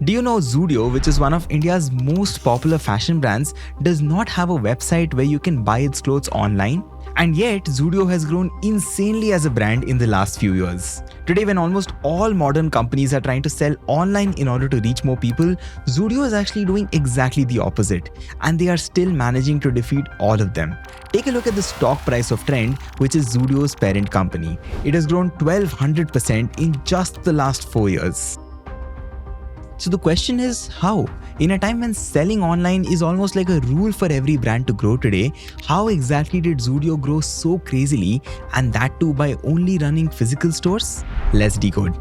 Do you know Zudio, which is one of India's most popular fashion brands, does not have a website where you can buy its clothes online? And yet, Zudio has grown insanely as a brand in the last few years. Today, when almost all modern companies are trying to sell online in order to reach more people, Zudio is actually doing exactly the opposite, and they are still managing to defeat all of them. Take a look at the stock price of Trent, which is Zudio's parent company. It has grown 1200% in just the last 4 years. So the question is, how? In a time when selling online is almost like a rule for every brand to grow today, how exactly did Zudio grow so crazily, and that too by only running physical stores? Let's decode.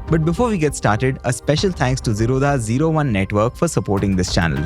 But before we get started, a special thanks to Zerodha 01 Network for supporting this channel.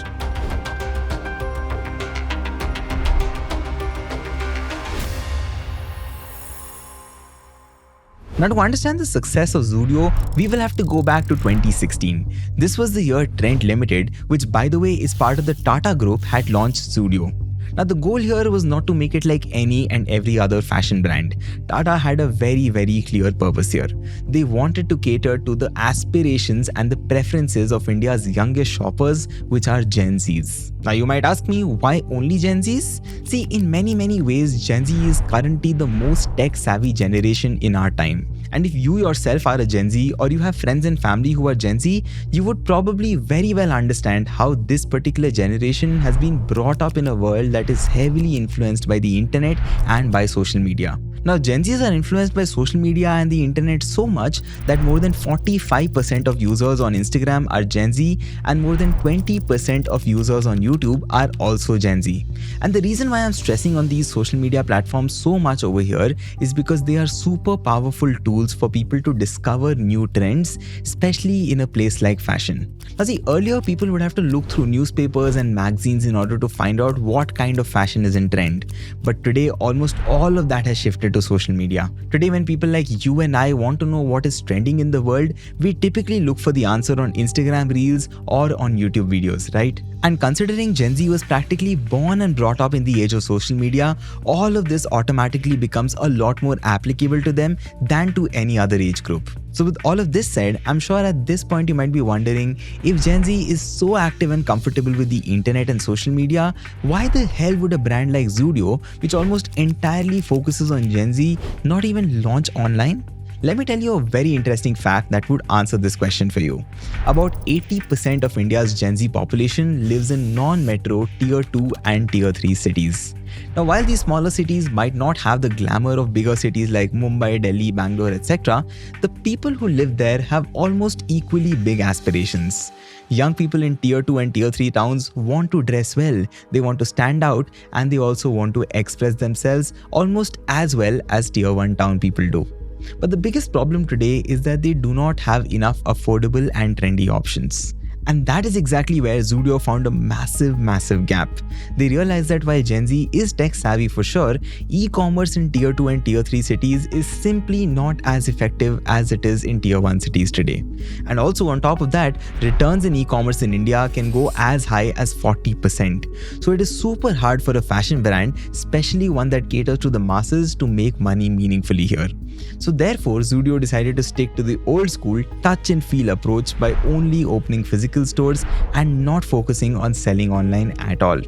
Now, to understand the success of Zudio, we will have to go back to 2016. This was the year Trent Limited, which by the way is part of the Tata group, had launched Zudio. Now, the goal here was not to make it like any and every other fashion brand. Tata had a very clear purpose here. They wanted to cater to the aspirations and the preferences of India's youngest shoppers, which are Gen Zs. Now, you might ask me, why only Gen Zs? See, in many ways, Gen Z is currently the most tech-savvy generation in our time. And if you yourself are a Gen Z or you have friends and family who are Gen Z, you would probably very well understand how this particular generation has been brought up in a world that is heavily influenced by the internet and by social media. Now, Gen Zs are influenced by social media and the internet so much that more than 45% of users on Instagram are Gen Z and more than 20% of users on YouTube are also Gen Z. And the reason why I'm stressing on these social media platforms so much over here is because they are super powerful tools for people to discover new trends, especially in a place like fashion. Now see, earlier people would have to look through newspapers and magazines in order to find out what kind of fashion is in trend. But today, almost all of that has shifted to social media. Today, when people like you and I want to know what is trending in the world, we typically look for the answer on Instagram Reels or on YouTube videos, right? And considering Gen Z was practically born and brought up in the age of social media, all of this automatically becomes a lot more applicable to them than to any other age group. So with all of this said, I'm sure at this point you might be wondering, if Gen Z is so active and comfortable with the internet and social media, why the hell would a brand like Zudio, which almost entirely focuses on Gen Z, not even launch online? Let me tell you a very interesting fact that would answer this question for you. About 80% of India's Gen Z population lives in non-metro Tier 2 and Tier 3 cities. Now, while these smaller cities might not have the glamour of bigger cities like Mumbai, Delhi, Bangalore, etc., the people who live there have almost equally big aspirations. Young people in Tier 2 and Tier 3 towns want to dress well, they want to stand out, and they also want to express themselves almost as well as Tier 1 town people do. But the biggest problem today is that they do not have enough affordable and trendy options. And that is exactly where Zudio found a massive gap. They realized that while Gen Z is tech savvy for sure, e-commerce in Tier 2 and Tier 3 cities is simply not as effective as it is in Tier 1 cities today. And also on top of that, returns in e-commerce in India can go as high as 40%. So it is super hard for a fashion brand, especially one that caters to the masses, to make money meaningfully here. So therefore, Zudio decided to stick to the old school touch and feel approach by only opening physical stores and not focusing on selling online at all.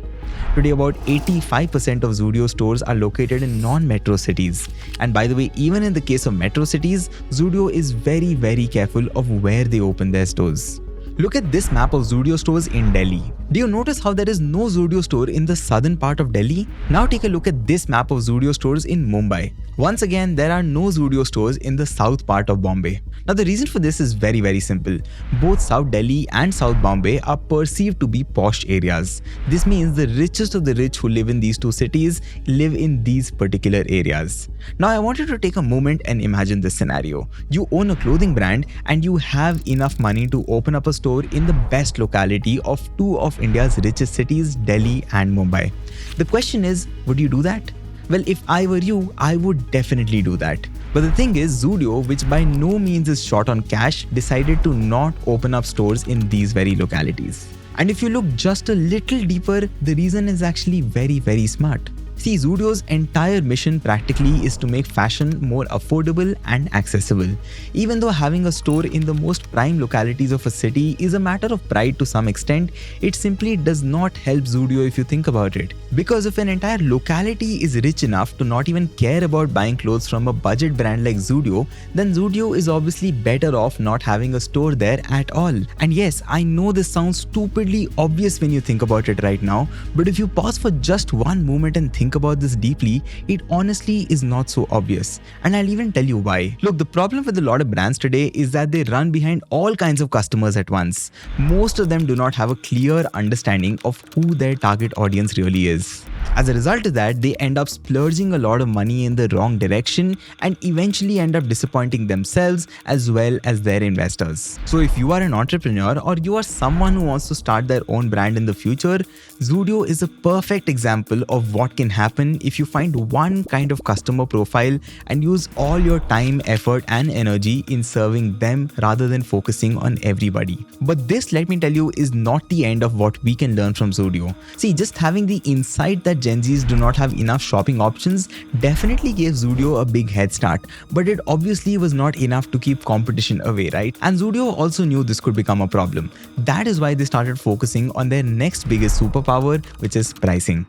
Today, about 85% of Zudio stores are located in non-metro cities. And by the way, even in the case of metro cities, Zudio is very careful of where they open their stores. Look at this map of Zudio stores in Delhi. Do you notice how there is no Zudio store in the southern part of Delhi? Now take a look at this map of Zudio stores in Mumbai. Once again, there are no Zudio stores in the south part of Bombay. Now the reason for this is very simple. Both South Delhi and South Bombay are perceived to be posh areas. This means the richest of the rich who live in these two cities live in these particular areas. Now I want you to take a moment and imagine this scenario. You own a clothing brand and you have enough money to open up a store in the best locality of two of India's richest cities, Delhi and Mumbai. The question is, would you do that? Well, if I were you, I would definitely do that. But the thing is, Zudio, which by no means is short on cash, decided to not open up stores in these very localities. And if you look just a little deeper, the reason is actually very smart. See, Zudio's entire mission practically is to make fashion more affordable and accessible. Even though having a store in the most prime localities of a city is a matter of pride to some extent, it simply does not help Zudio if you think about it. Because if an entire locality is rich enough to not even care about buying clothes from a budget brand like Zudio, then Zudio is obviously better off not having a store there at all. And yes, I know this sounds stupidly obvious when you think about it right now, but if you pause for just one moment and think about this deeply, it honestly is not so obvious. And I'll even tell you why. Look, the problem with a lot of brands today is that they run behind all kinds of customers at once. Most of them do not have a clear understanding of who their target audience really is. As a result of that, they end up splurging a lot of money in the wrong direction and eventually end up disappointing themselves as well as their investors. So if you are an entrepreneur or you are someone who wants to start their own brand in the future, Zudio is a perfect example of what can happen if you find one kind of customer profile and use all your time, effort and energy in serving them rather than focusing on everybody. But this, let me tell you, is not the end of what we can learn from Zudio. See, just having the insight that Gen Zs do not have enough shopping options definitely gave Zudio a big head start, but it obviously was not enough to keep competition away, right? And Zudio also knew this could become a problem. That is why they started focusing on their next biggest superpower, which is pricing.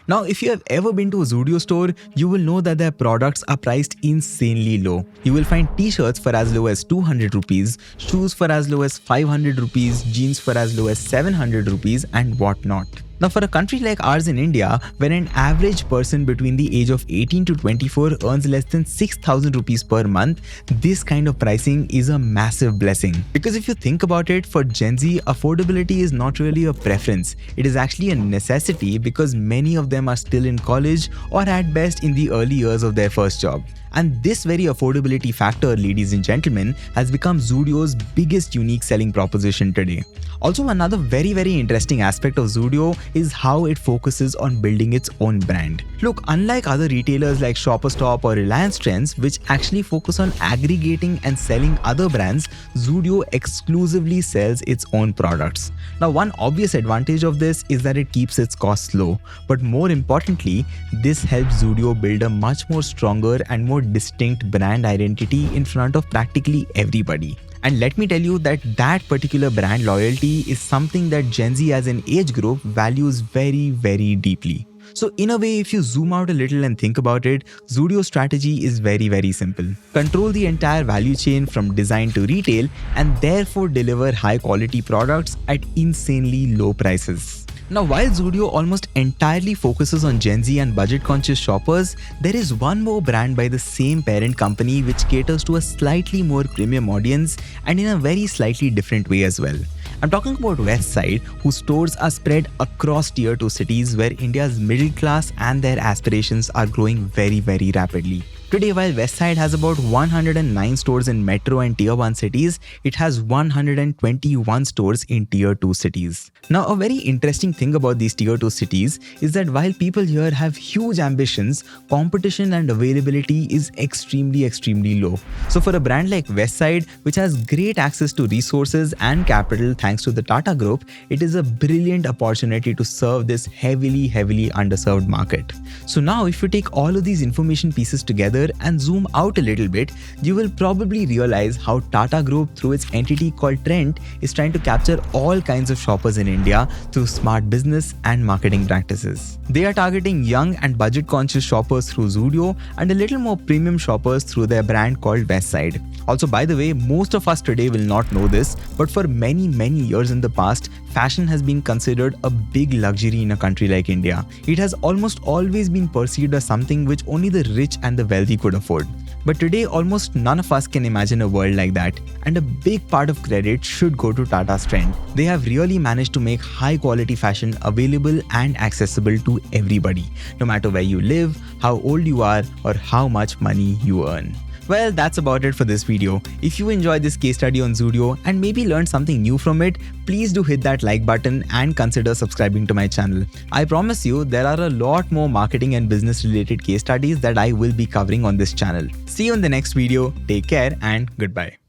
Now, if you have ever been to a Zudio store, you will know that their products are priced insanely low. You will find t-shirts for as low as 200 rupees, shoes for as low as 500 rupees, jeans for as low as 700 rupees and whatnot. Now, for a country like ours in India, where an average person between the age of 18 to 24 earns less than 6,000 rupees per month, this kind of pricing is a massive blessing. Because if you think about it, for Gen Z, affordability is not really a preference. It is actually a necessity because many of them are still in college or at best in the early years of their first job. And this very affordability factor, ladies and gentlemen, has become Zudio's biggest unique selling proposition today. Also, another very interesting aspect of Zudio is how it focuses on building its own brand. Look, unlike other retailers like Shoppers Stop or Reliance Trends, which actually focus on aggregating and selling other brands, Zudio exclusively sells its own products. Now, one obvious advantage of this is that it keeps its costs low. But more importantly, this helps Zudio build a much more stronger and more distinct brand identity in front of practically everybody. And let me tell you that that particular brand loyalty is something that Gen Z as an age group values very deeply. So in a way, if you zoom out a little and think about it, Zudio's strategy is very simple. Control the entire value chain from design to retail and therefore deliver high quality products at insanely low prices. Now, while Zudio almost entirely focuses on Gen Z and budget-conscious shoppers, there is one more brand by the same parent company which caters to a slightly more premium audience and in a very slightly different way as well. I'm talking about Westside, whose stores are spread across Tier 2 cities where India's middle class and their aspirations are growing very rapidly. Today, while Westside has about 109 stores in metro and Tier 1 cities, it has 121 stores in Tier 2 cities. Now, a very interesting thing about these Tier 2 cities is that while people here have huge ambitions, competition and availability is extremely low. So for a brand like Westside, which has great access to resources and capital thanks to the Tata Group, it is a brilliant opportunity to serve this heavily underserved market. So now, if you take all of these information pieces together and zoom out a little bit, you will probably realize how Tata Group, through its entity called Trent, is trying to capture all kinds of shoppers in India through smart business and marketing practices. They are targeting young and budget-conscious shoppers through Zudio and a little more premium shoppers through their brand called Westside. Also, by the way, most of us today will not know this, but for many years in the past, fashion has been considered a big luxury in a country like India. It has almost always been perceived as something which only the rich and the wealthy could afford. But today, almost none of us can imagine a world like that, and a big part of credit should go to Tata's Trent. They have really managed to make high quality fashion available and accessible to everybody, no matter where you live, how old you are, or how much money you earn. Well, that's about it for this video. If you enjoyed this case study on Zudio and maybe learned something new from it, please do hit that like button and consider subscribing to my channel. I promise you there are a lot more marketing and business related case studies that I will be covering on this channel. See you in the next video. Take care and goodbye.